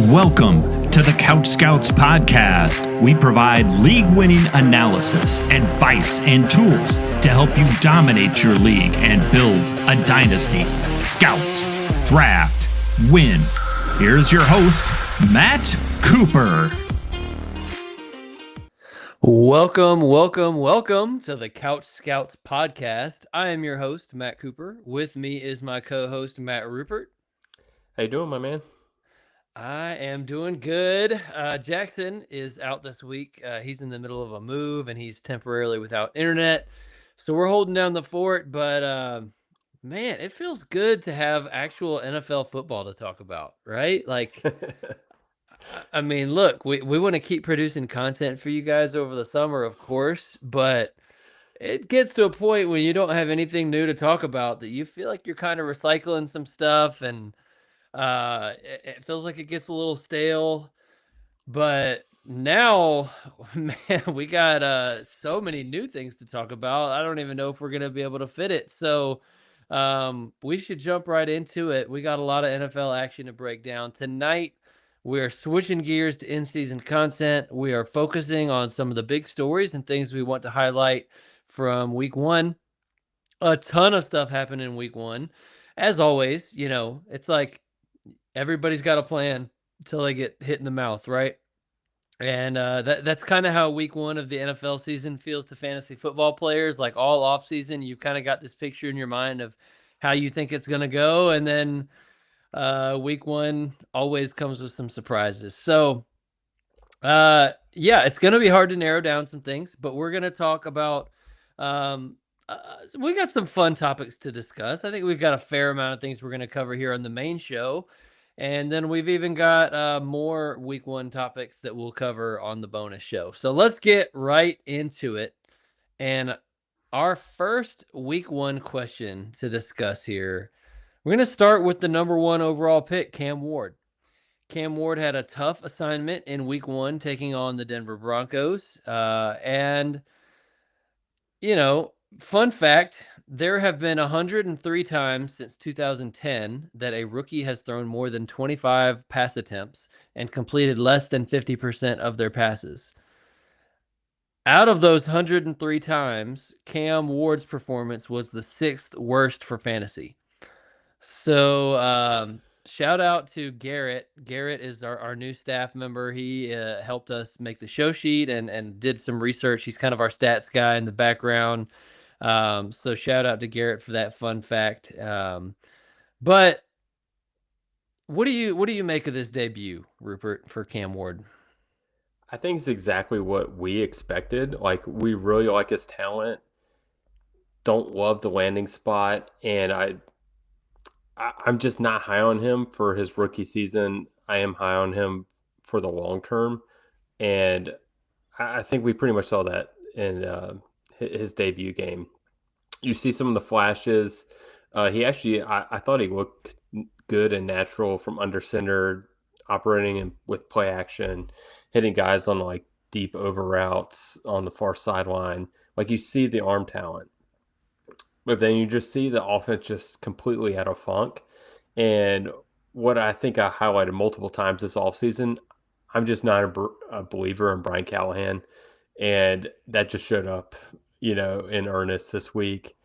Welcome to the Couch Scouts Podcast. We provide league-winning analysis, advice, and tools to help you dominate your league and build a dynasty. Scout, draft, win. Here's your host, Matt Cooper. Welcome to the Couch Scouts Podcast. I am your host, Matt Cooper. With me is my co-host, Matt Rupert. How you doing, my man? I am doing good. Jackson is out this week. He's in the middle of a move and he's temporarily without internet. So we're holding down the fort, but man, it feels good to have actual NFL football to talk about, right? Like, I mean, look, we want to keep producing content for you guys over the summer, of course, but it gets to a point when you don't have anything new to talk about that you feel like you're kind of recycling some stuff and it feels like it gets a little stale. But now, man, we got so many new things to talk about. I don't even know if we're gonna be able to fit it. So we should jump right into it. We got a lot of NFL action to break down tonight. We are switching gears to in-season content. We are focusing on some of the big stories and things we want to highlight from week one. A ton of stuff happened in week one. As always, you know, it's like everybody's got a plan until they get hit in the mouth, right? And that's kind of how week one of the NFL season feels to fantasy football players. Like all off season, you kind of got this picture in your mind of how you think it's going to go. And then week one always comes with some surprises. So yeah, it's going to be hard to narrow down some things, but we're going to talk about we got some fun topics to discuss. I think we've got a fair amount of things we're going to cover here on the main show. And then we've even got more week one topics that we'll cover on the bonus show. So let's get right into it. And our first week one question to discuss here, we're going to start with the number one overall pick, Cam Ward. Cam Ward had a tough assignment in week one, taking on the Denver Broncos. And, you know, fun fact, there have been 103 times since 2010 that a rookie has thrown more than 25 pass attempts and completed less than 50% of their passes. Out of those 103 times, Cam Ward's performance was the sixth worst for fantasy. So shout out to Garrett. Garrett is our new staff member. He helped us make the show sheet and did some research. He's kind of our stats guy in the background. So shout out to Garrett for that fun fact. But what do you make of this debut, Rupert, for Cam Ward? I think it's exactly what we expected. Like, we really like his talent. Don't love the landing spot, and I'm just not high on him for his rookie season. I am high on him for the long term, and I think we pretty much saw that in his debut game. You see some of the flashes. He actually, I thought he looked good and natural from under center, operating with play action, hitting guys on like deep over routes on the far sideline. Like, you see the arm talent, but then you just see the offense just completely out of funk. And what I think I highlighted multiple times this offseason, I'm just not a believer in Brian Callahan. And that just showed up, you know, in earnest this week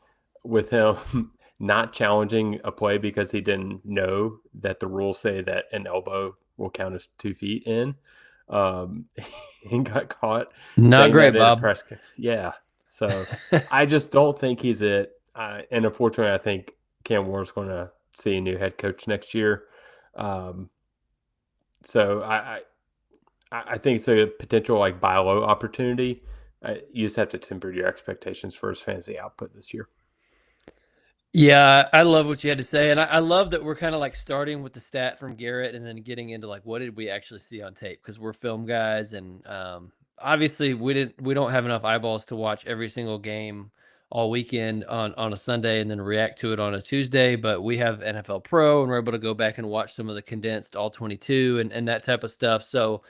with him not challenging a play because he didn't know that the rules say that an elbow will count as 2 feet in. He got caught. Not great, Bob. Yeah. So I just don't think he's it. And unfortunately, I think Cam Ward's going to see a new head coach next year. So I think it's a potential like buy low opportunity. You just have to temper your expectations for his fantasy output this year. Yeah, I love what you had to say. And I love that we're kind of like starting with the stat from Garrett and then getting into like, what did we actually see on tape? Because we're film guys. And obviously we don't have enough eyeballs to watch every single game all weekend on a Sunday and then react to it on a Tuesday. But we have NFL Pro and we're able to go back and watch some of the condensed all 22 and that type of stuff. So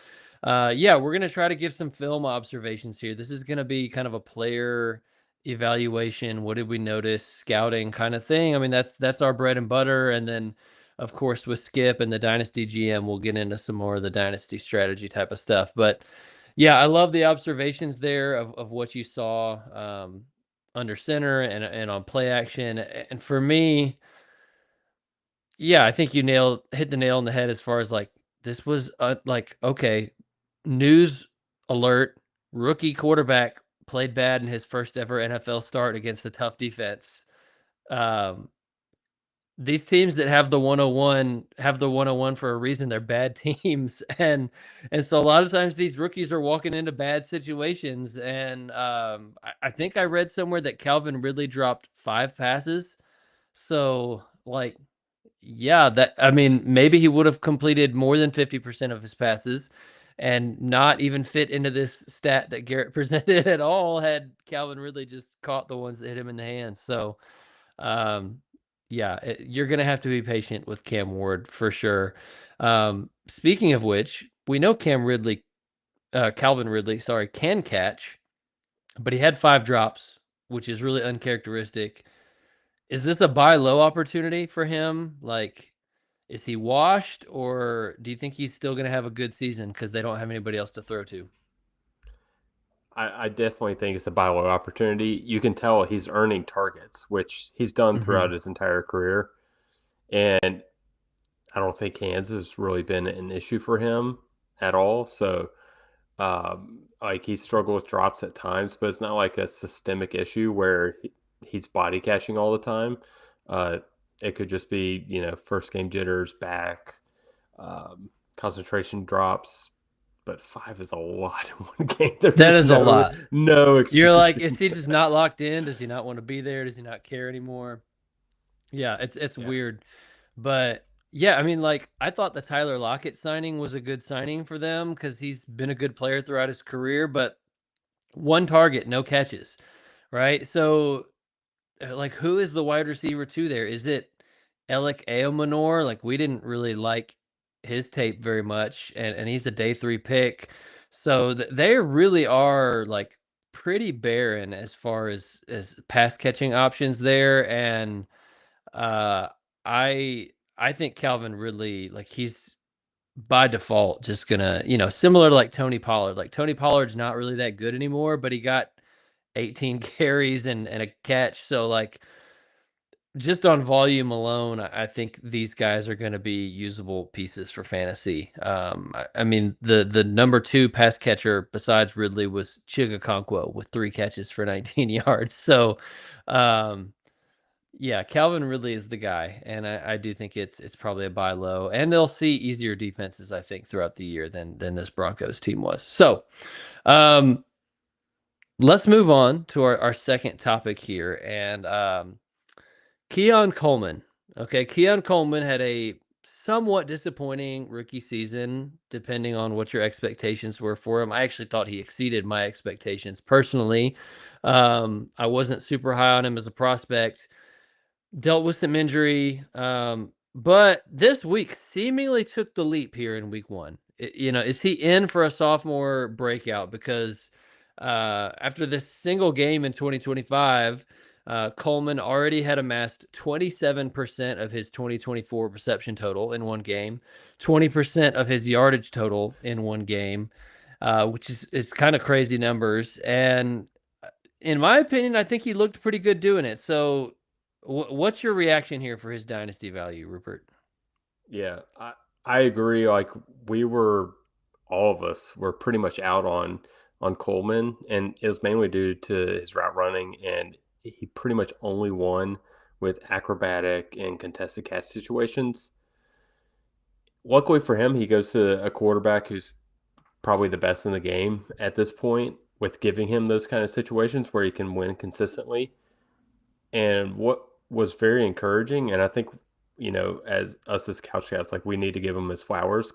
yeah, we're going to try to give some film observations here. This is going to be kind of a player evaluation. What did we notice? Scouting kind of thing. I mean, that's our bread and butter. And then of course, with Skip and the Dynasty GM, we'll get into some more of the Dynasty strategy type of stuff. But yeah, I love the observations there of what you saw under center and on play action. And for me, yeah, I think you hit the nail on the head as far as like this was like okay, news alert, rookie quarterback played bad in his first ever NFL start against a tough defense. Um, these teams that have the 101 have the 101 for a reason. They're bad teams, and so a lot of times these rookies are walking into bad situations. And I think I read somewhere that Calvin Ridley dropped 5 passes. So like, yeah, that I mean, maybe he would have completed more than 50% of his passes and not even fit into this stat that Garrett presented at all had Calvin Ridley just caught the ones that hit him in the hands. So, um, yeah, you're going to have to be patient with Cam Ward for sure. Speaking of which, we know Calvin Ridley, sorry, can catch, but he had 5 drops, which is really uncharacteristic. Is this a buy low opportunity for him? Like, is he washed, or do you think he's still going to have a good season because they don't have anybody else to throw to? I definitely think it's a buy low opportunity. You can tell he's earning targets, which he's done throughout his entire career. And I don't think hands has really been an issue for him at all. So, like he's struggled with drops at times, but it's not like a systemic issue where he's body catching all the time. It could just be, first game jitters, back, concentration drops. But 5 is a lot in one game. That is a lot. No excuse. You're like, is he just not locked in? Does he not want to be there? Does he not care anymore? Yeah, it's weird. But yeah, I mean, like I thought the Tyler Lockett signing was a good signing for them because he's been a good player throughout his career, but 1 target, no catches, right? So like who is the wide receiver 2 there? Is it Alec Eomanor? Like we didn't really like his tape very much, and he's a day 3 pick. So they really are like pretty barren as far as pass catching options there. And uh I think Calvin Ridley, like he's by default just gonna, similar to like Tony Pollard. Like Tony Pollard's not really that good anymore, but he got 18 carries and a catch. So like just on volume alone, I think these guys are going to be usable pieces for fantasy. I mean, the number 2 pass catcher besides Ridley was Chigakonkwo with 3 catches for 19 yards. So, yeah, Calvin Ridley is the guy, and I do think it's probably a buy low, and they'll see easier defenses, I think, throughout the year than this Broncos team was. So, let's move on to our second topic here, and Keon Coleman. Okay, Keon Coleman had a somewhat disappointing rookie season, depending on what your expectations were for him. I actually thought he exceeded my expectations personally. I wasn't super high on him as a prospect. Dealt with some injury, but this week seemingly took the leap here in week 1. Is he in for a sophomore breakout? Because after this single game in 2025, Coleman already had amassed 27% of his 2024 reception total in one game, 20% of his yardage total in one game, which is kind of crazy numbers. And in my opinion, I think he looked pretty good doing it. So what's your reaction here for his dynasty value, Rupert? Yeah, I agree. Like all of us were pretty much out on Coleman, and it was mainly due to his route running, and he pretty much only won with acrobatic and contested catch situations. Luckily for him, he goes to a quarterback who's probably the best in the game at this point, with giving him those kind of situations where he can win consistently. And what was very encouraging, and I think, as us as couch guys, like we need to give him his flowers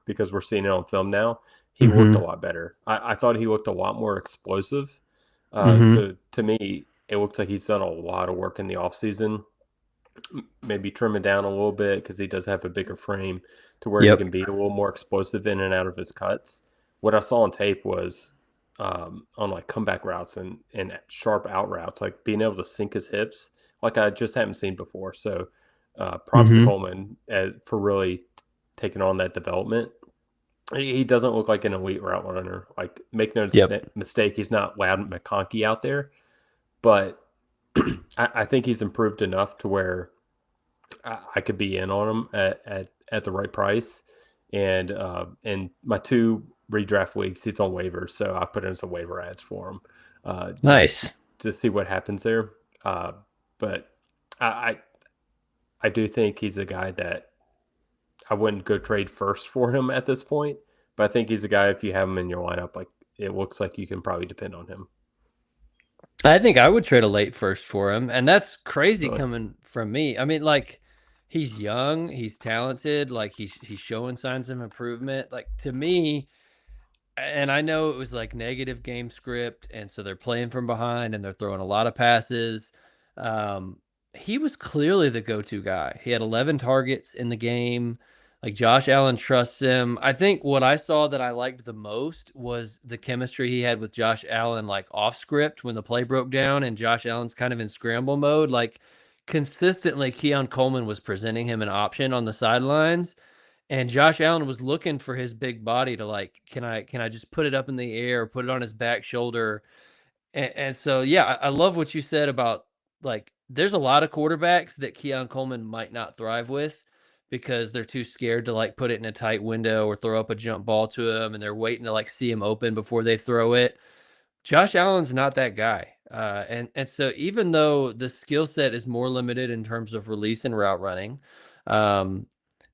because we're seeing it on film now. He looked a lot better. I thought he looked a lot more explosive. So to me, it looks like he's done a lot of work in the offseason. Maybe trim it down a little bit because he does have a bigger frame to where he can be a little more explosive in and out of his cuts. What I saw on tape was on like comeback routes and sharp out routes, like being able to sink his hips like I just haven't seen before. So Props to Mhm. Coleman for really taking on that development. He doesn't look like an elite route runner. Like, make no Yep. mistake, he's not Loud McConkey out there, but I think he's improved enough to where I could be in on him at the right price. And my 2 redraft weeks, he's on waivers, so I put in some waiver ads for him, just Nice. to see what happens there. But I I do think he's a guy that I wouldn't go trade first for him at this point. But I think he's a guy, if you have him in your lineup, like, it looks like you can probably depend on him. I think I would trade a late first for him, and that's crazy Really. coming from me. I mean, like, he's young, he's talented, like he's showing signs of improvement. Like, to me, and I know it was like negative game script, and so they're playing from behind and they're throwing a lot of passes. Um, he was clearly the go-to guy. He had 11 targets in the game. Like, Josh Allen trusts him. I think what I saw that I liked the most was the chemistry he had with Josh Allen, like off script when the play broke down and Josh Allen's kind of in scramble mode. Like, consistently, Keon Coleman was presenting him an option on the sidelines, and Josh Allen was looking for his big body to, like, can I just put it up in the air or put it on his back shoulder? And so, yeah, I love what you said about, like, there's a lot of quarterbacks that Keon Coleman might not thrive with because they're too scared to, like, put it in a tight window or throw up a jump ball to him, and they're waiting to, like, see him open before they throw it. Josh Allen's not that guy. And so, even though the skill set is more limited in terms of release and route running, um,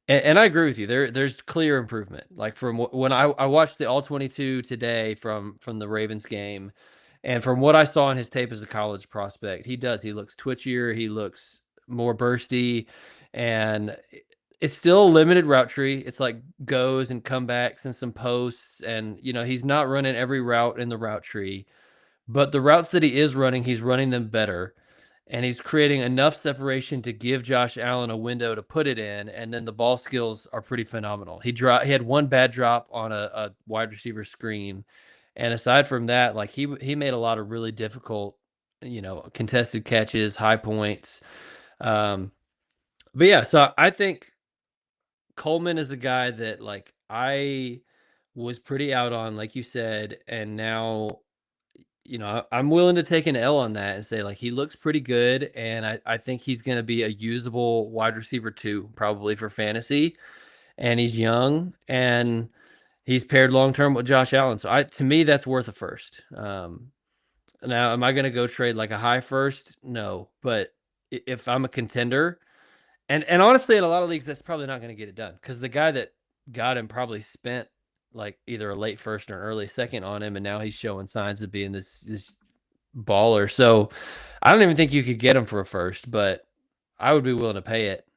and I agree with you. There's clear improvement. Like, from when I watched the All 22 today from the Ravens game, and from what I saw in his tape as a college prospect, he looks twitchier, he looks more bursty, and it's still a limited route tree. It's like goes and comebacks and some posts, and he's not running every route in the route tree, but the routes that he is running, he's running them better, and he's creating enough separation to give Josh Allen a window to put it in, and then the ball skills are pretty phenomenal. He had one bad drop on a wide receiver screen, and aside from that, like, he made a lot of really difficult, contested catches, high points. Um, but yeah, so I think Coleman is a guy that, like, I was pretty out on, like you said, and now I'm willing to take an L on that and say, like, he looks pretty good, and I think he's going to be a usable wide receiver too, probably for fantasy. And he's young, and he's paired long term with Josh Allen. So, to me, that's worth a first. Now, am I going to go trade like a high first? No, but if I'm a contender, and honestly, in a lot of leagues, that's probably not going to get it done because the guy that got him probably spent, like, either a late first or an early second on him, and now he's showing signs of being this baller. So I don't even think you could get him for a first, but I would be willing to pay it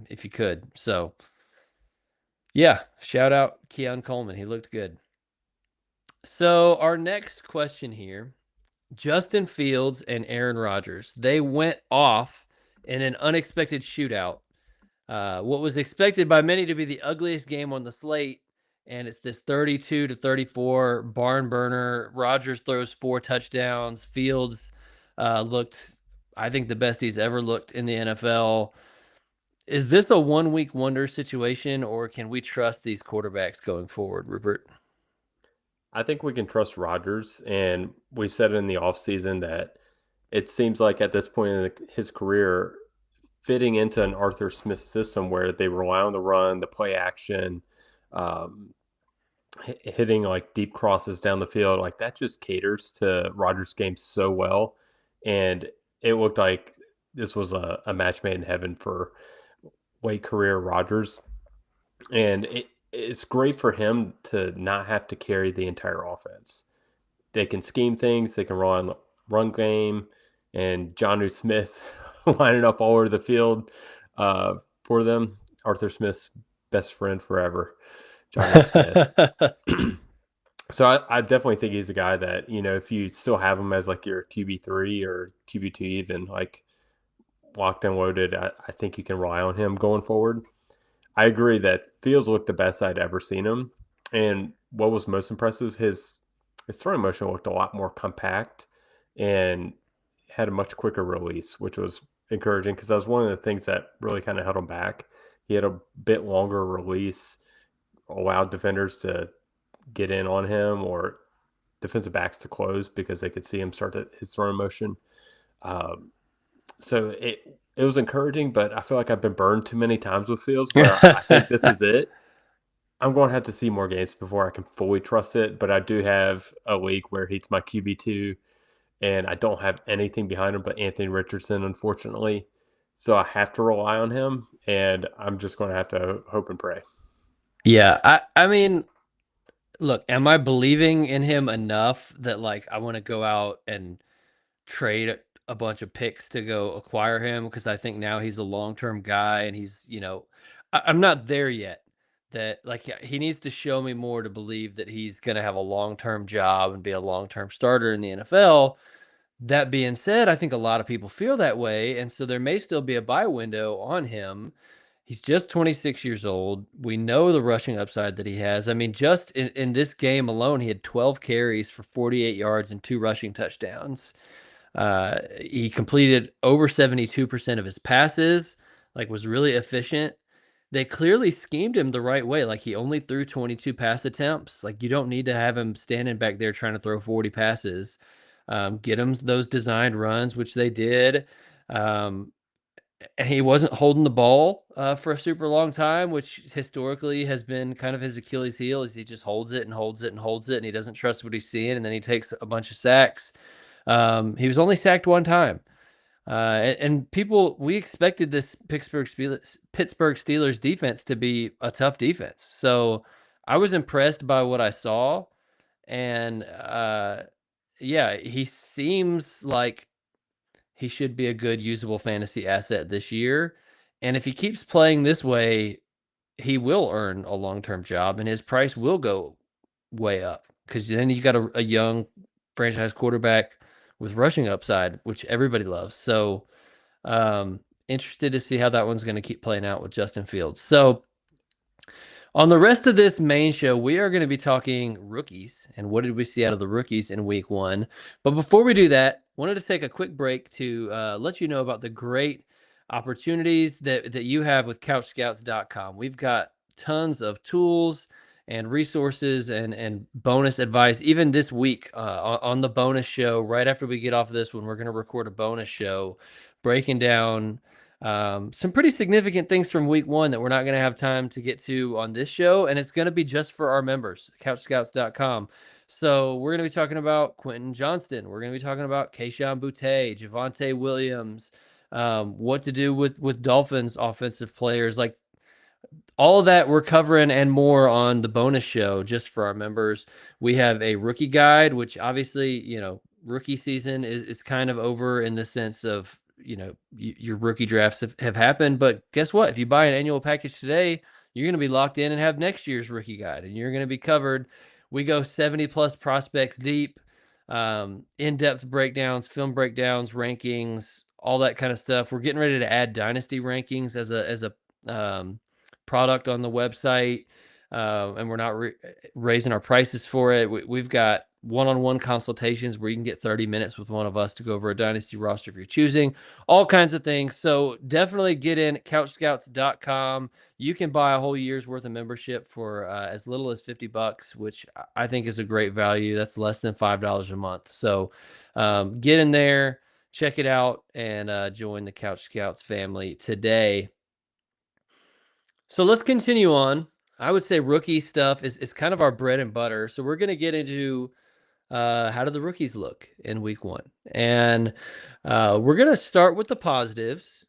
if you could. So yeah, shout out Keon Coleman. He looked good. So our next question here, Justin Fields and Aaron Rodgers, they went off in an unexpected shootout. What was expected by many to be the ugliest game on the slate, and it's this 32-34 barn burner. Rodgers throws 4 touchdowns. Fields looked, I think, the best he's ever looked in the NFL. Is this a one-week wonder situation, or can we trust these quarterbacks going forward, Rupert? I think we can trust Rodgers, and we said in the offseason that it seems like at this point in his career, fitting into an Arthur Smith system where they rely on the run, the play action, um, hitting like deep crosses down the field, like that just caters to Rodgers' game so well. And it looked like this was a match made in heaven for late career Rodgers. And it's great for him to not have to carry the entire offense. They can scheme things, they can run run game, and Jonnu Smith lining up all over the field for them. Arthur Smith's best friend forever, Jonnu Smith. So I definitely think he's a guy that, if you still have him as like your QB3 or QB2 even, like locked and loaded, I think you can rely on him going forward. I agree that Fields looked the best I'd ever seen him. And what was most impressive, his throwing motion looked a lot more compact and had a much quicker release, which was encouraging because that was one of the things that really kind of held him back. He had a bit longer release, allowed defenders to get in on him or defensive backs to close because they could see him start his throwing motion. So it was encouraging, but I feel like I've been burned too many times with Fields where I think this is it. I'm going to have to see more games before I can fully trust it, but I do have a league where he's my QB2, and I don't have anything behind him but Anthony Richardson, unfortunately. So I have to rely on him, and I'm just going to have to hope and pray. Yeah, I mean, look, am I believing in him enough that like I want to go out and trade a bunch of picks to go acquire him? Because I think now he's a long-term guy, and he's, I'm not there yet. That like he needs to show me more to believe that he's going to have a long-term job and be a long-term starter in the NFL. That being said, I think a lot of people feel that way, and so there may still be a buy window on him. He's just 26 years old. We know the rushing upside that he has. I mean, just in this game alone, he had 12 carries for 48 yards and 2 rushing touchdowns. He completed over 72% of his passes, like was really efficient. They clearly schemed him the right way. Like he only threw 22 pass attempts. Like you don't need to have him standing back there trying to throw 40 passes. Get him those designed runs, which they did. And he wasn't holding the ball for a super long time, which historically has been kind of his Achilles heel. Is he just holds it and holds it and holds it, and he doesn't trust what he's seeing, and then he takes a bunch of sacks. He was only sacked one time. And people, we expected this Pittsburgh Steelers defense to be a tough defense. So I was impressed by what I saw. And yeah, he seems like he should be a good usable fantasy asset this year. And if he keeps playing this way, he will earn a long-term job and his price will go way up because then you got a young franchise quarterback with rushing upside, which everybody loves. So interested to see how that one's going to keep playing out with Justin Fields. So on the rest of this main show, we are going to be talking rookies and what did we see out of the rookies in week 1. But before we do that, wanted to take a quick break to let you know about the great opportunities that you have with CouchScouts.com. We've got tons of tools and resources and bonus advice. Even this week on the bonus show, right after we get off of this one, we're going to record a bonus show breaking down some pretty significant things from week 1 that we're not going to have time to get to on this show. And it's going to be just for our members, CouchScouts.com. So we're going to be talking about Quentin Johnston. We're going to be talking about Kayshon Boutte, Javonte Williams, what to do with Dolphins offensive players. Like all of that we're covering and more on the bonus show just for our members. We have a rookie guide, which obviously, rookie season is kind of over in the sense of, your rookie drafts have happened. But guess what? If you buy an annual package today, you're going to be locked in and have next year's rookie guide and you're going to be covered. We go 70 plus prospects deep, in-depth breakdowns, film breakdowns, rankings, all that kind of stuff. We're getting ready to add dynasty rankings as a product on the website, and we're not raising our prices for it. We've got one-on-one consultations where you can get 30 minutes with one of us to go over a dynasty roster if you're choosing, all kinds of things. So definitely get in at CouchScouts.com. You can buy a whole year's worth of membership for as little as $50, which I think is a great value. That's less than $5 a month. So get in there, check it out, and join the Couch Scouts family today. So let's continue on. I would say rookie stuff is kind of our bread and butter. So we're going to get into how do the rookies look in week 1. And we're going to start with the positives.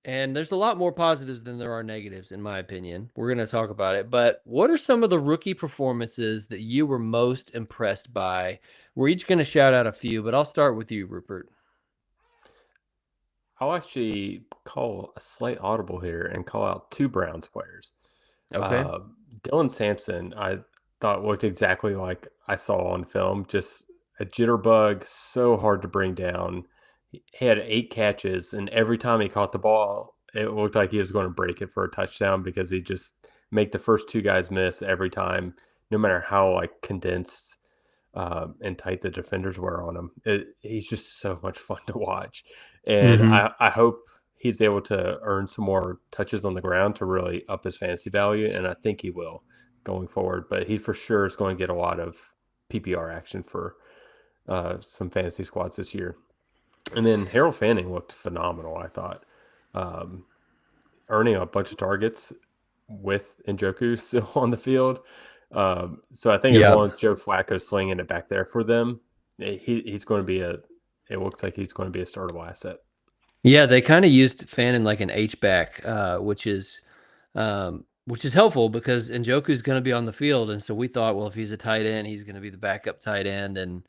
And there's a lot more positives than there are negatives, in my opinion. We're going to talk about it. But what are some of the rookie performances that you were most impressed by? We're each going to shout out a few, but I'll start with you, Rupert. I'll actually call a slight audible here and call out 2 Browns players. Okay. Dylan Sampson, I thought looked exactly like I saw on film. Just a jitterbug, so hard to bring down. He had 8 catches, and every time he caught the ball, it looked like he was going to break it for a touchdown because he just make the first 2 guys miss every time, no matter how condensed and tight the defenders were on him. He's just so much fun to watch. And I hope he's able to earn some more touches on the ground to really up his fantasy value, and I think he will going forward. But he for sure is going to get a lot of PPR action for some fantasy squads this year. And then Harold Fanning looked phenomenal, I thought. Earning a bunch of targets with Njoku still on the field. So I think as long as Joe Flacco's slinging it back there for them, he's going to be it looks like he's going to be a startable asset. Yeah, they kind of used Fannin like an H-back, which is helpful because Njoku's going to be on the field. And so we thought, well, if he's a tight end, he's going to be the backup tight end. And,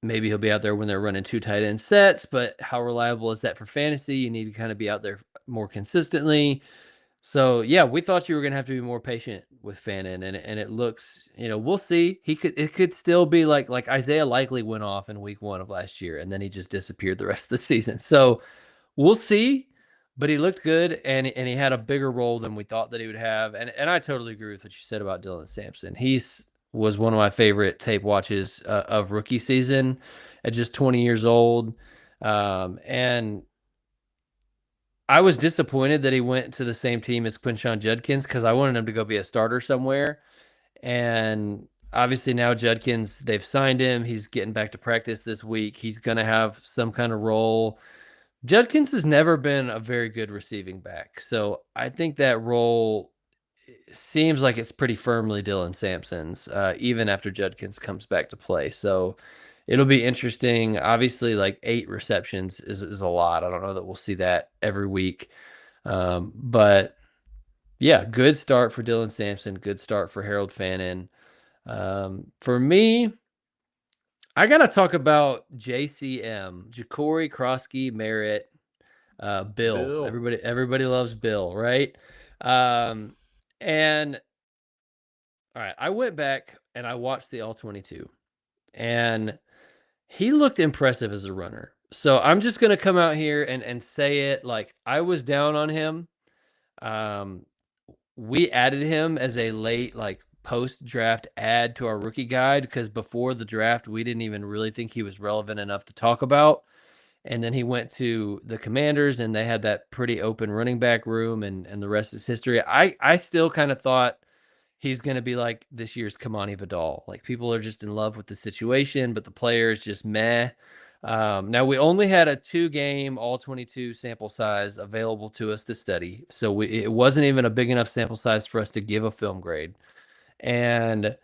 maybe he'll be out there when they're running 2 tight end sets. But how reliable is that for fantasy? You need to kind of be out there more consistently. So, yeah, we thought you were going to have to be more patient with Fannin, and it looks, we'll see. It could still be like Isaiah Likely went off in week 1 of last year, and then he just disappeared the rest of the season. So we'll see, but he looked good, and he had a bigger role than we thought that he would have. And I totally agree with what you said about Dylan Sampson. Was one of my favorite tape watches of rookie season at just 20 years old. And I was disappointed that he went to the same team as Quinshon Judkins because I wanted him to go be a starter somewhere. And obviously now Judkins, they've signed him. He's getting back to practice this week. He's going to have some kind of role. Judkins has never been a very good receiving back. So I think that role seems like it's pretty firmly Dylan Sampson's, even after Judkins comes back to play. So it'll be interesting. Obviously, like 8 receptions is a lot. I don't know that we'll see that every week. But yeah, good start for Dylan Sampson. Good start for Harold Fannin. For me, I got to talk about JCM, Ja'Cory Krosky Merritt, Bill. Everybody loves Bill, right? And all right, I went back and I watched the All-22, and he looked impressive as a runner. So I'm just going to come out here and say it. Like, I was down on him. We added him as a late, like, post-draft add to our rookie guide because before the draft, we didn't even really think he was relevant enough to talk about. And then he went to the Commanders, and they had that pretty open running back room, and the rest is history. I still kind of thought he's going to be like this year's Kamani Vidal. Like, people are just in love with the situation, but the player is just meh. Now, we only had a 2-game All-22 sample size available to us to study, so it wasn't even a big enough sample size for us to give a film grade. And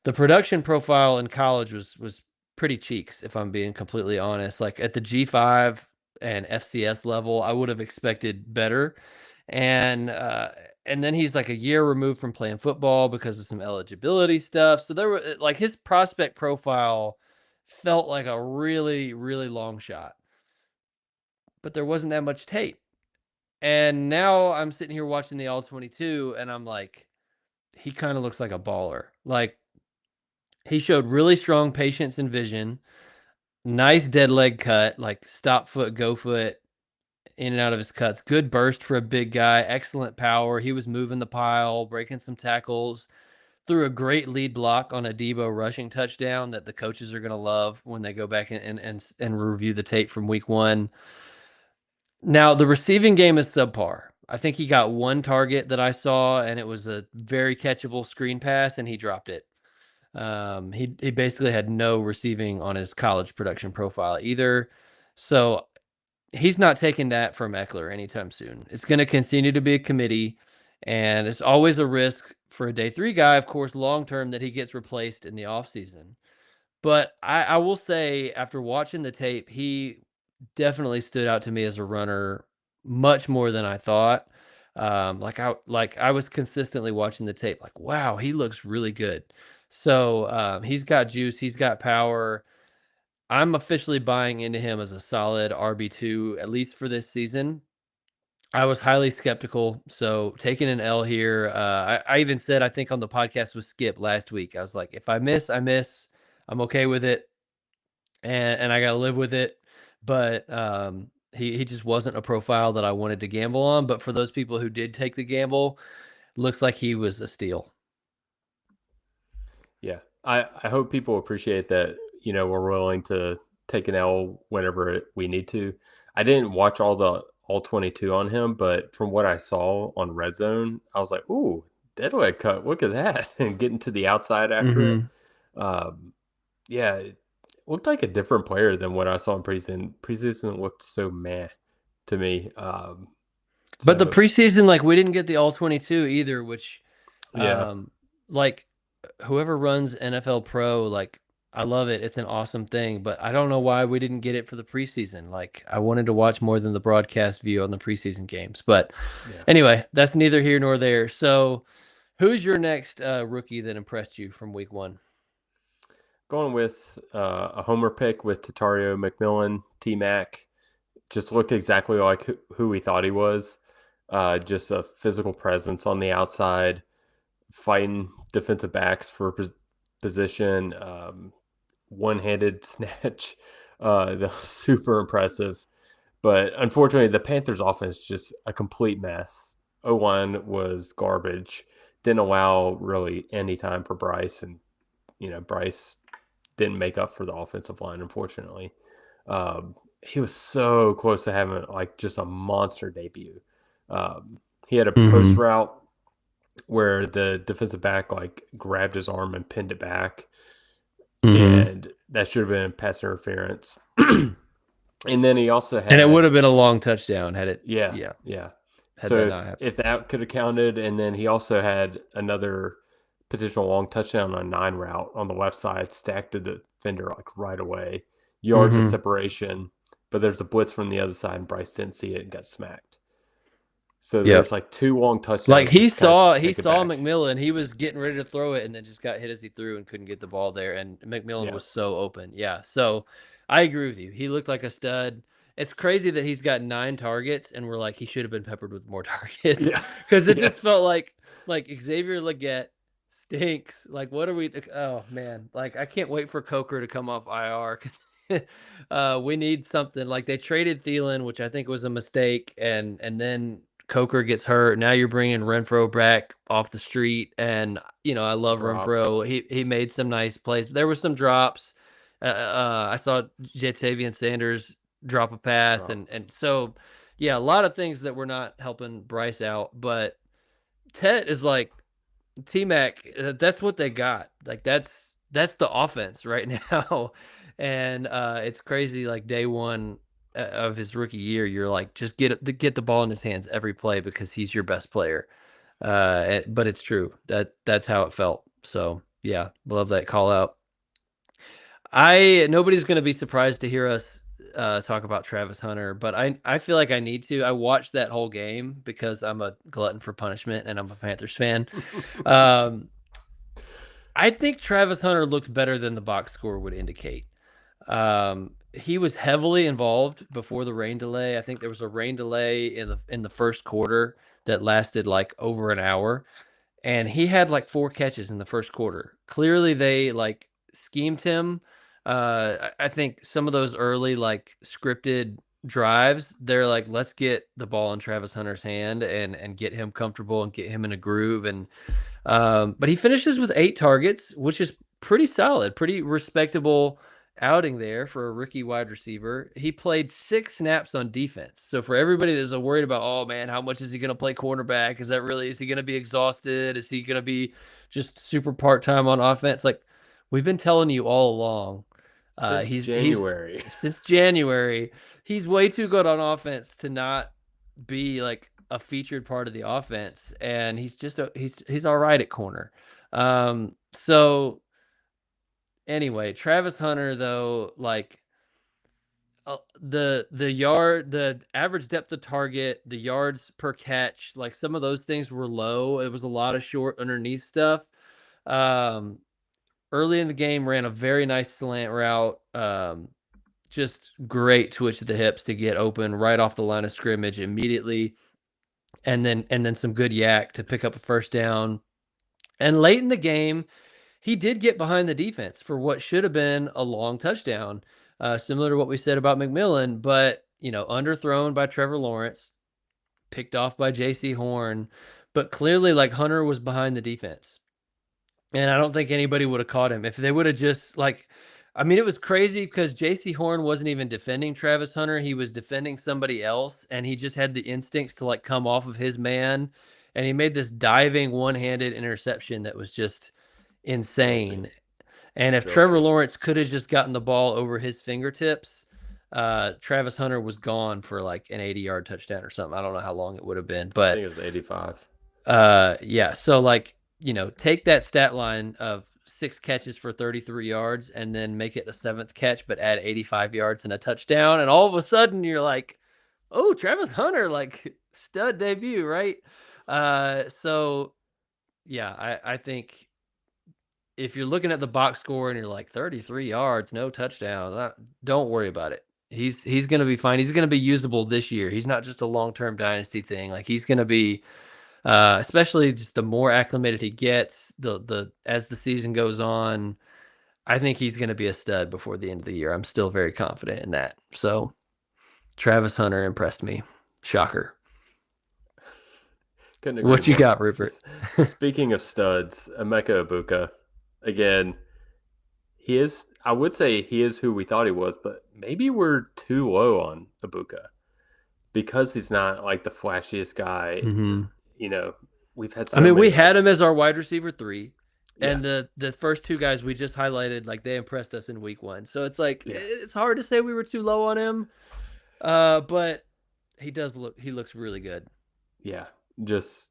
the production profile in college was pretty cheeks, if I'm being completely honest. Like, at the G5 and FCS level, I would have expected better. And then he's like a year removed from playing football because of some eligibility stuff. So there were, like, his prospect profile felt like a really, really long shot, but there wasn't that much tape. And now I'm sitting here watching the All-22, and I'm like, he kind of looks like a baller. Like, he showed really strong patience and vision, nice dead leg cut, like stop foot, go foot, in and out of his cuts. Good burst for a big guy, excellent power. He was moving the pile, breaking some tackles, threw a great lead block on a Debo rushing touchdown that the coaches are going to love when they go back and review the tape from week 1. Now, the receiving game is subpar. I think he got 1 target that I saw, and it was a very catchable screen pass, and he dropped it. He basically had no receiving on his college production profile either. So he's not taking that from Eckler anytime soon. It's going to continue to be a committee, and it's always a risk for a day 3 guy, of course, long-term, that he gets replaced in the offseason. But I will say, after watching the tape, he definitely stood out to me as a runner much more than I thought. I was consistently watching the tape, like, wow, he looks really good. So he's got juice, he's got power. I'm officially buying into him as a solid RB2, at least for this season. I was highly skeptical, so taking an L here. I even said, I think on the podcast with Skip last week, I was like, if I miss, I miss. I'm okay with it, and I got to live with it. But he just wasn't a profile that I wanted to gamble on. But for those people who did take the gamble, looks like he was a steal. Yeah, I hope people appreciate that. We're willing to take an L whenever we need to. I didn't watch all 22 on him, but from what I saw on Red Zone, I was like, "Ooh, deadlift cut! Look at that!" And getting to the outside after it, um, yeah, it looked like a different player than what I saw in preseason. Preseason looked so meh to me. But the So preseason, like we didn't get the all 22 either, which, yeah, like whoever runs NFL Pro, like I love it. It's an awesome thing, but I don't know why we didn't get it for the preseason. Like I wanted to watch more than the broadcast view on the preseason games. But yeah. anyway, that's neither here nor there. So who's your next rookie that impressed you from week 1? Going with a homer pick with Tatario McMillan, T-Mac. Just looked exactly like who we thought he was. Just a physical presence on the outside, fighting defensive backs for position, one-handed snatch. That was super impressive. But unfortunately, the Panthers' offense is just a complete mess. O-line was garbage. Didn't allow really any time for Bryce, and Bryce didn't make up for the offensive line, unfortunately. He was so close to having like just a monster debut. He had a post route where the defensive back like grabbed his arm and pinned it back, and that should have been pass interference. And then he also had, and it would have been a long touchdown had it. yeah. Had So that not happened. if that could have counted, and then he also had another potential long touchdown on a 9 route on the left side, stacked to the defender like right away, yards of separation. But there's a blitz from the other side, and Bryce didn't see it and got smacked. So there's like 2 long touchdowns. Like he saw McMillan, he was getting ready to throw it, and then just got hit as he threw and couldn't get the ball there. And McMillan was so open. Yeah, so I agree with you. He looked like a stud. It's crazy that he's got 9 targets, and we're like he should have been peppered with more targets. Yeah, because it just felt like Xavier Legette stinks. Like what are we? Oh man, like I can't wait for Coker to come off IR because we need something. Like they traded Thielen, which I think was a mistake, and then Coker gets hurt. Now you're bringing Renfro back off the street, and I love Renfro. He made some nice plays. There were some drops. I saw Jatavian Sanders drop a pass, and so yeah, a lot of things that were not helping Bryce out. But Tet is like T-Mac. That's what they got. Like that's the offense right now, and it's crazy. Like day one of his rookie year, you're like, just get the ball in his hands every play because he's your best player. But it's true that's how it felt. So yeah, love that call out. Nobody's going to be surprised to hear us talk about Travis Hunter, but I feel like I need to. I watched that whole game because I'm a glutton for punishment and I'm a Panthers fan. I think Travis Hunter looked better than the box score would indicate. He was heavily involved before the rain delay. I think there was a rain delay in the first quarter that lasted like over an hour, and he had like 4 catches in the first quarter. Clearly, they like schemed him. I think some of those early like scripted drives, they're like, let's get the ball in Travis Hunter's hand and get him comfortable and get him in a groove. And but he finishes with 8 targets, which is pretty solid, pretty respectable outing there for a rookie wide receiver. He played 6 snaps on defense. So for everybody that's worried about, oh man, how much is he going to play cornerback? Is he going to be exhausted? Is he going to be just super part-time on offense? Like we've been telling you all along. Since January. Since January, he's way too good on offense to not be like a featured part of the offense, and he's just he's all right at corner. So anyway, Travis Hunter though, like the average depth of target, the yards per catch, like some of those things were low. It was a lot of short underneath stuff. Early in the game, ran a very nice slant route. Just great twitch of the hips to get open right off the line of scrimmage immediately. And then some good yak to pick up a first down. And late in the game, he did get behind the defense for what should have been a long touchdown, similar to what we said about McMillan, but underthrown by Trevor Lawrence, picked off by J.C. Horn, but clearly like Hunter was behind the defense. And I don't think anybody would have caught him if they would have just like I mean, it was crazy because J.C. Horn wasn't even defending Travis Hunter. He was defending somebody else, and he just had the instincts to like come off of his man, and he made this diving one-handed interception that was just insane. Filthy. And if Trevor Lawrence could have just gotten the ball over his fingertips, Travis Hunter was gone for like an 80-yard touchdown or something. I don't know how long it would have been, but I think it was 85. Yeah. So like, take that stat line of 6 catches for 33 yards and then make it a 7th catch, but add 85 yards and a touchdown. And all of a sudden you're like, oh, Travis Hunter, like stud debut, right? So yeah, I think if you're looking at the box score and you're like 33 yards, no touchdowns, don't worry about it. He's going to be fine. He's going to be usable this year. He's not just a long-term dynasty thing. Like he's going to be, especially just the more acclimated he gets, as the season goes on, I think he's going to be a stud before the end of the year. I'm still very confident in that. So Travis Hunter impressed me. Shocker. Couldn't agree What you more. got, Rupert? Speaking of studs, Emeka Ibuka, again, I would say he is who we thought he was, but maybe we're too low on Ibuka because he's not like the flashiest guy. Mm-hmm. We've had we had him as our wide receiver 3. Yeah. And the first 2 guys we just highlighted, like they impressed us in week 1. So it's like, it's hard to say we were too low on him. But he looks really good. Yeah. Just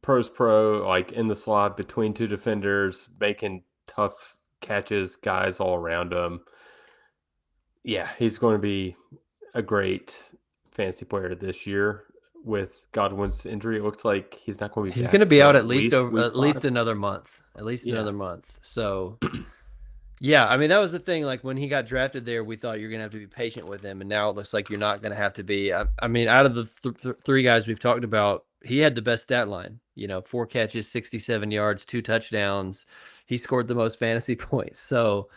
pros pro, like in the slot between 2 defenders, making tough catches, guys all around him. Yeah, he's going to be a great fantasy player this year. With Godwin's injury, it looks like he's not going to be. He's going to be out at least another month. Another month. So, yeah, I mean that was the thing. Like when he got drafted there, we thought you're going to have to be patient with him, and now it looks like you're not going to have to be. I mean, out of the 3 guys we've talked about, he had the best stat line. 4 catches, 67 yards, 2 touchdowns. He scored the most fantasy points. So,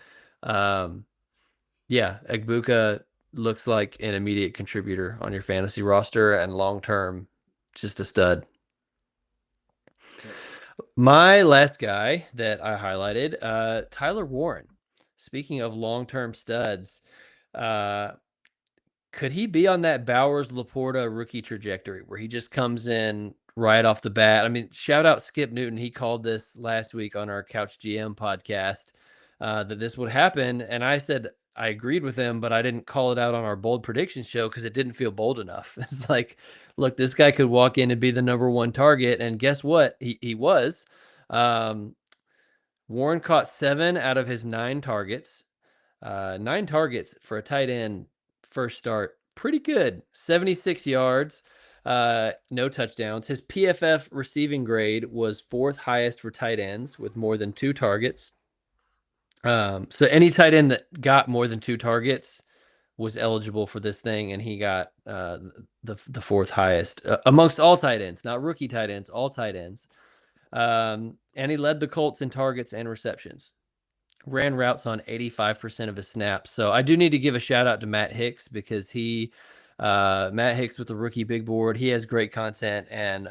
yeah, Ibuka looks like an immediate contributor on your fantasy roster, and long-term, just a stud. My last guy that I highlighted, Tyler Warren. Speaking of long-term studs, could he be on that Bowers-Laporta rookie trajectory where he just comes in right off the bat? I mean, shout out Skip Newton. He called this last week on our Couch GM podcast that this would happen, and I said I agreed with him, but I didn't call it out on our bold predictions show because it didn't feel bold enough. It's like, look, this guy could walk in and be the number 1 target, and guess what? He was. Warren caught 7 out of his 9 targets. 9 targets for a tight end first start. Pretty good. 76 yards, no touchdowns. His PFF receiving grade was 4th highest for tight ends with more than 2 targets. So any tight end that got more than 2 targets was eligible for this thing, and he got the 4th highest amongst all tight ends, not rookie tight ends, all tight ends. And he led the Colts in targets and receptions. Ran routes on 85% of his snaps. So I do need to give a shout out to Matt Hicks because Matt Hicks with the Rookie Big Board, he has great content, and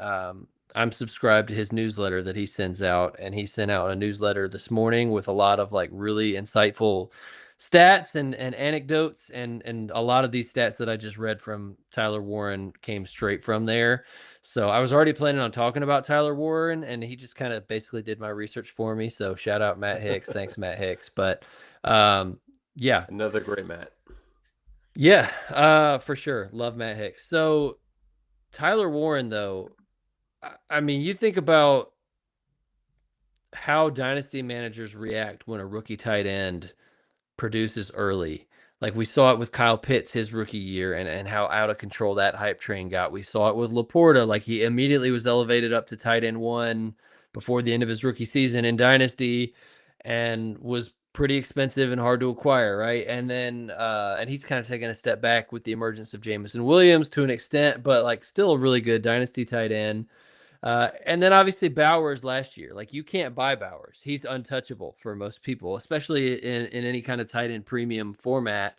I'm subscribed to his newsletter that he sends out, and he sent out a newsletter this morning with a lot of like really insightful stats and anecdotes, and a lot of these stats that I just read from Tyler Warren came straight from there. So I was already planning on talking about Tyler Warren, and he just kind of basically did my research for me. So shout out Matt Hicks. Thanks, Matt Hicks. But yeah. Another great Matt. Yeah, for sure. Love Matt Hicks. So Tyler Warren, though, I mean, you think about how dynasty managers react when a rookie tight end produces early. Like we saw it with Kyle Pitts his rookie year, and how out of control that hype train got. We saw it with Laporta. Like he immediately was elevated up to tight end 1 before the end of his rookie season in Dynasty, and was pretty expensive and hard to acquire, right? And then and he's kind of taken a step back with the emergence of Jameson Williams to an extent, but like still a really good Dynasty tight end. And then obviously Bowers last year. Like you can't buy Bowers. He's untouchable for most people, especially in any kind of tight end premium format.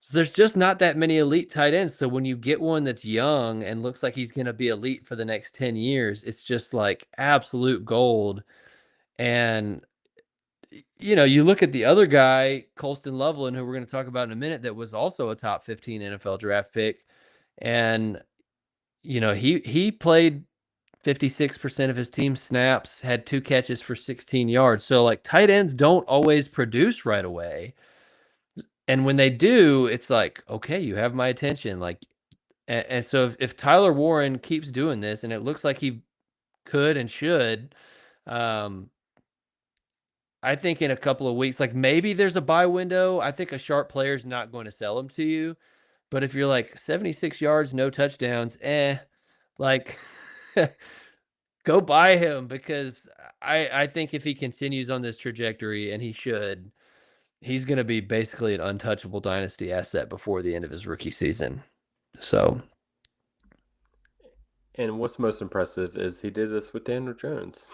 So there's just not that many elite tight ends. So when you get one that's young and looks like he's going to be elite for the next 10 years, it's just like absolute gold. And you look at the other guy, Colston Loveland, who we're going to talk about in a minute, that was also a top 15 NFL draft pick. And, he played 56% of his team snaps, had 2 catches for 16 yards. So, like, tight ends don't always produce right away. And when they do, it's like, okay, you have my attention. Like, and so if Tyler Warren keeps doing this, and it looks like he could and should, um, I think in a couple of weeks, like maybe there's a buy window. I think a sharp player is not going to sell him to you. But if you're like 76 yards, no touchdowns, like go buy him, because I think if he continues on this trajectory, and he should, he's going to be basically an untouchable dynasty asset before the end of his rookie season. So, And what's most impressive is he did this with Daniel Jones.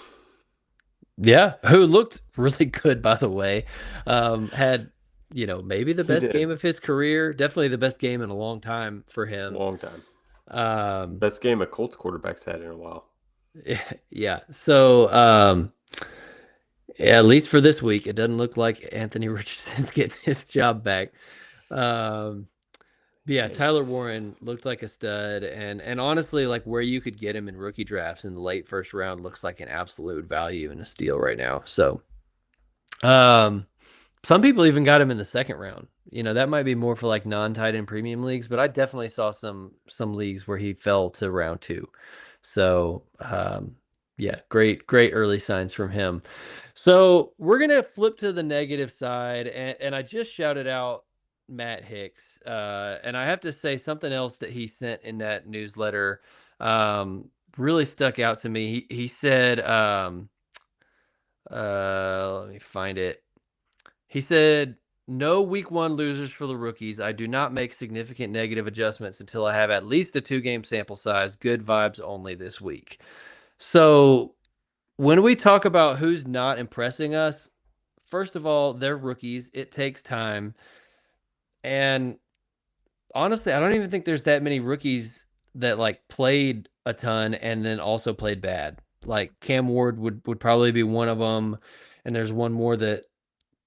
yeah, who looked really good, by the way. Had, maybe the best game of his career. Definitely the best game in a long time for him. Long time. Best game a Colts quarterback's had in a while. Yeah. So, at least for this week, it doesn't look like Anthony Richardson's getting his job back. Yeah, Tyler Warren looked like a stud, and honestly, like where you could get him in rookie drafts in the late first round looks like an absolute value and a steal right now. So, some people even got him in the second round. That might be more for like non-tight end premium leagues, but I definitely saw some leagues where he fell to round 2. So, yeah, great early signs from him. So we're gonna flip to the negative side, and I just shouted out Matt Hicks, and I have to say something else that he sent in that newsletter really stuck out to me. He said, let me find it. He said, "No week 1 losers for the rookies. I do not make significant negative adjustments until I have at least a 2-game sample size. Good vibes only this week." So when we talk about who's not impressing us, first of all, they're rookies. It takes time. And honestly, I don't even think there's that many rookies that like played a ton and then also played bad. Like Cam Ward would probably be one of them. And there's one more that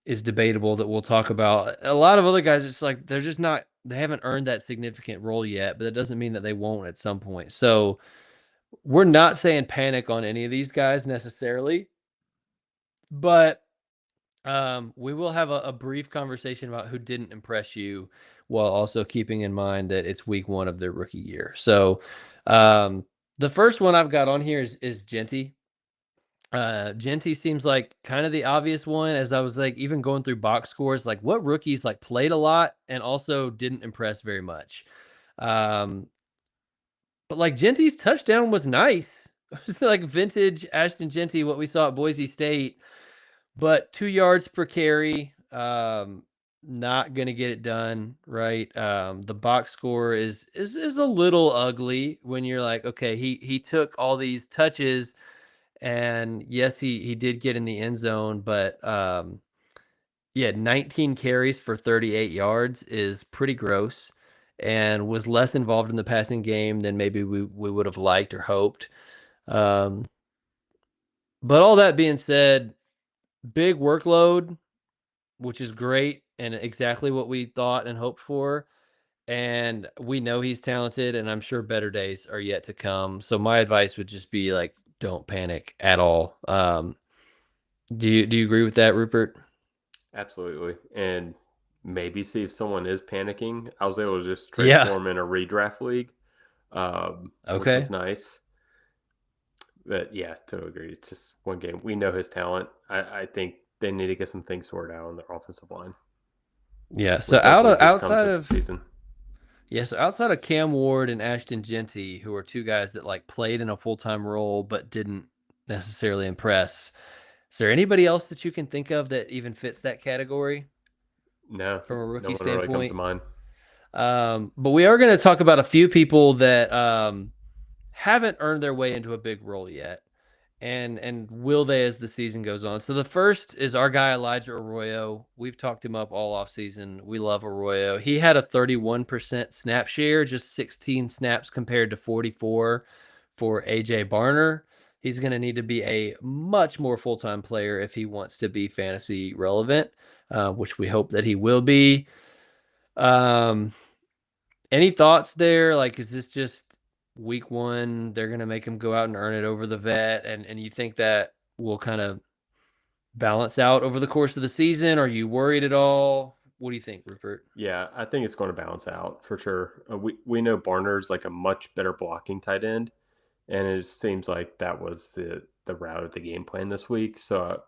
is debatable that we'll talk about. A lot of other guys, it's like they're just not, they haven't earned that significant role yet, but it doesn't mean that they won't at some point. So we're not saying panic on any of these guys necessarily, but we will have a brief conversation about who didn't impress you, while also keeping in mind that it's week 1 of their rookie year. So the first one I've got on here is Genty. Genty seems like kind of the obvious one, as I was like even going through box scores, like what rookies like played a lot and also didn't impress very much. But like Genty's touchdown was nice. It was like vintage Ashton Genty, what we saw at Boise State, but 2 yards per carry. Not gonna get it done, right? The box score is a little ugly when you're like, okay, he took all these touches, and yes, he did get in the end zone, but yeah, 19 carries for 38 yards is pretty gross, and was less involved in the passing game than maybe we would have liked or hoped. But all that being said, big workload, which is great and exactly what we thought and hoped for. And we know he's talented, and I'm sure better days are yet to come. So my advice would just be like, don't panic at all. Do you agree with that, Rupert? Absolutely. And maybe see if someone is panicking. I was able to just transform in a redraft league, which was nice. But yeah, totally agree. It's just one game. We know his talent. I think they need to get some things sorted out on their offensive line. Yeah. So outside of season. Yeah, so outside of Cam Ward and Ashton Genty, who are 2 guys that like played in a full-time role but didn't necessarily impress, is there anybody else that you can think of that even fits that category? No, from a rookie standpoint. Really comes to mind. But we are going to talk about a few people that haven't earned their way into a big role yet, and will they as the season goes on. So the first is our guy Elijah Arroyo. We've talked him up all off season. We love Arroyo. He had a 31% snap share, just 16 snaps compared to 44 for AJ Barner. He's going to need to be a much more full-time player if he wants to be fantasy relevant, which we hope that he will be. Any thoughts there? Like, is this just week one? They're going to make him go out and earn it over the vet, and you think that will kind of balance out over the course of the season? Are you worried at all? What do you think, Rupert? Yeah, I think it's going to balance out for sure. We know Barner's like a much better blocking tight end, and it seems like that was the route of the game plan this week. So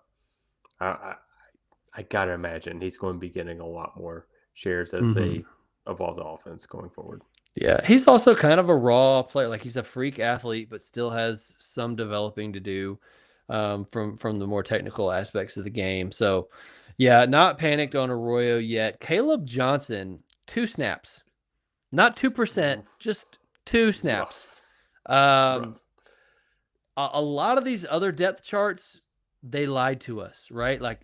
I gotta imagine he's going to be getting a lot more shares as they evolve the offense going forward. Yeah, he's also kind of a raw player. Like, he's a freak athlete, but still has some developing to do from the more technical aspects of the game. So, yeah, not panicked on Arroyo yet. Caleb Johnson, 2 snaps, not 2%, just 2 snaps. Rough. A lot of these other depth charts, they lied to us, right? Like,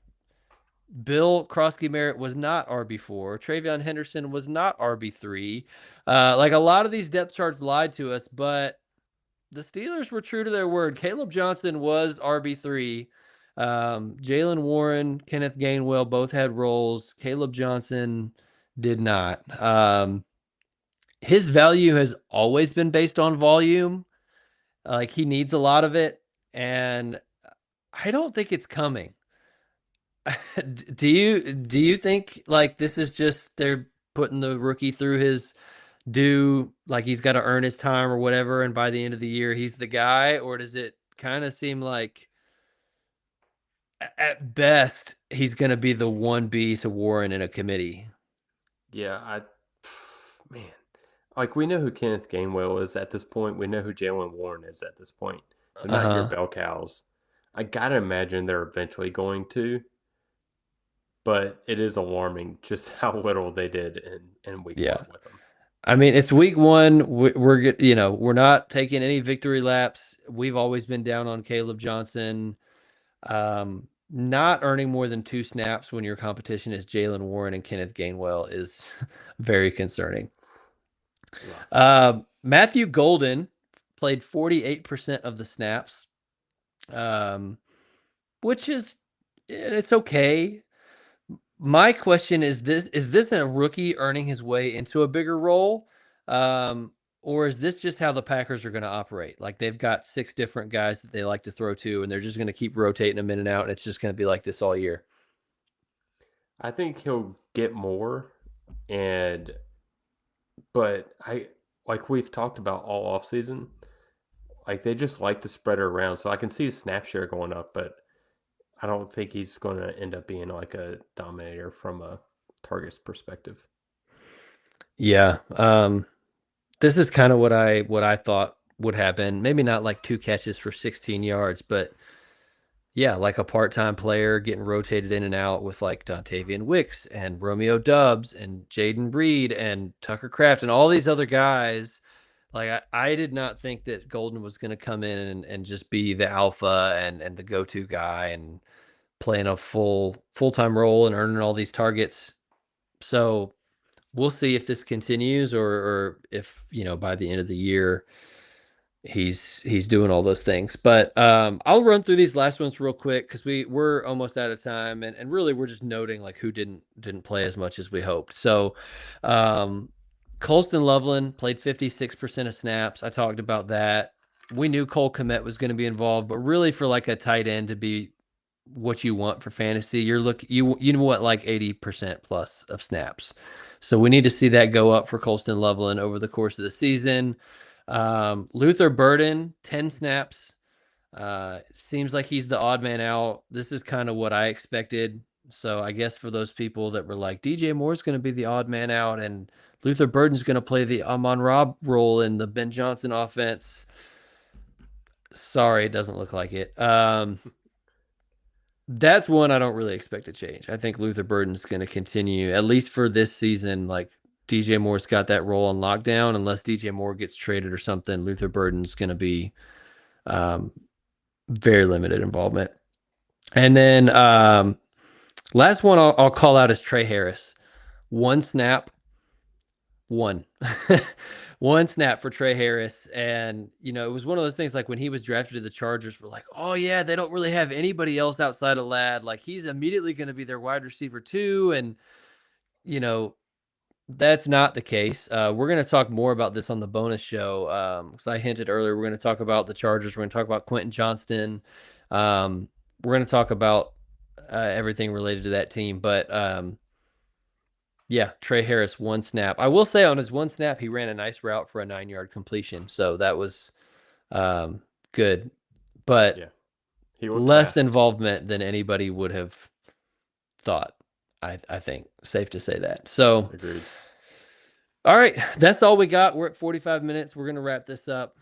Bill Krosky-Merritt was not RB4. Travion Henderson was not RB3. Like, a lot of these depth charts lied to us, but the Steelers were true to their word. Caleb Johnson was RB3. Jalen Warren, Kenneth Gainwell both had roles. Caleb Johnson did not. His value has always been based on volume. Like, he needs a lot of it, and I don't think it's coming. Do you think, like, this is just they're putting the rookie through his due, like he's got to earn his time or whatever, and by the end of the year he's the guy? Or does it kind of seem like at best he's going to be the 1B to Warren in a committee? Yeah, man, like, we know who Kenneth Gainwell is at this point. We know who Jalen Warren is at this point. They're not your bell cows. I gotta imagine they're eventually going to. But it is alarming just how little they did in week one with them. I mean, it's week one. We're not taking any victory laps. We've always been down on Caleb Johnson. Not earning more than 2 snaps when your competition is Jalen Warren and Kenneth Gainwell is very concerning. Matthew Golden played 48% of the snaps, which is, it's okay. My question is this a rookie earning his way into a bigger role? Or is this just how the Packers are going to operate? Like, they've got 6 different guys that they like to throw to, and they're just going to keep rotating them in and out, and it's just going to be like this all year. I think he'll get more, but like we've talked about all offseason, like, they just like to spread it around. So I can see his snap share going up, but I don't think he's going to end up being like a dominator from a targets perspective. Yeah. This is kind of what I thought would happen. Maybe not like 2 catches for 16 yards, but yeah, like a part-time player getting rotated in and out with like Dontavian Wicks and Romeo Doubs and Jaden Reed and Tucker Kraft and all these other guys. Like, I did not think that Golden was going to come in and just be the alpha and the go-to guy and playing a full-time role and earning all these targets. So we'll see if this continues or if, by the end of the year he's doing all those things. But I'll run through these last ones real quick because we're almost out of time, and really we're just noting like who didn't play as much as we hoped. So Colston Loveland played 56% of snaps. I talked about that. We knew Cole Kmet was going to be involved, but really for like a tight end to be what you want for fantasy, you want like 80% plus of snaps. So we need to see that go up for Colston Loveland over the course of the season. Luther Burden, 10 snaps. It seems like he's the odd man out. This is kind of what I expected. So I guess for those people that were like, DJ Moore's going to be the odd man out and Luther Burden's going to play the Amon-Ra role in the Ben Johnson offense. Sorry, it doesn't look like it. That's one I don't really expect to change. I think Luther Burden's going to continue, at least for this season. Like, DJ Moore's got that role on lockdown. Unless DJ Moore gets traded or something, Luther Burden's going to be very limited involvement. And then last one I'll call out is Trey Harris. 1 snap. 1. one snap for Trey Harris. And, it was one of those things like when he was drafted to the Chargers, we're like, oh, yeah, they don't really have anybody else outside of Ladd. Like, he's immediately going to be their wide receiver, too. And, that's not the case. We're going to talk more about this on the bonus show because I hinted earlier we're going to talk about the Chargers. We're going to talk about Quentin Johnston. We're going to talk about everything related to that team. But, yeah, Trey Harris, one snap. I will say on his one snap, he ran a nice route for a 9-yard completion. So that was good. But Yeah, he worked less fast. involvement than anybody would have thought, I think. Safe to say that. So, Agreed. All right, that's all we got. We're at 45 minutes. We're going to wrap this up.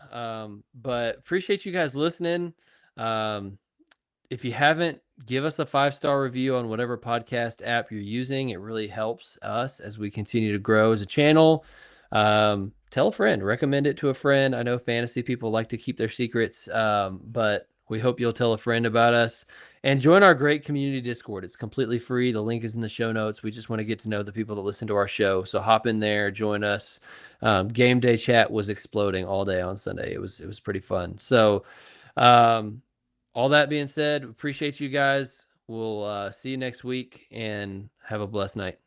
But appreciate you guys listening. If you haven't, give us a 5-star review on whatever podcast app you're using. It really helps us as we continue to grow as a channel. Tell a friend, recommend it to a friend. I know fantasy people like to keep their secrets, but we hope you'll tell a friend about us. And join our great community Discord. It's completely free. The link is in the show notes. We just want to get to know the people that listen to our show. So hop in there, join us. Game day chat was exploding all day on Sunday. It was pretty fun. So all that being said, appreciate you guys. We'll see you next week and have a blessed night.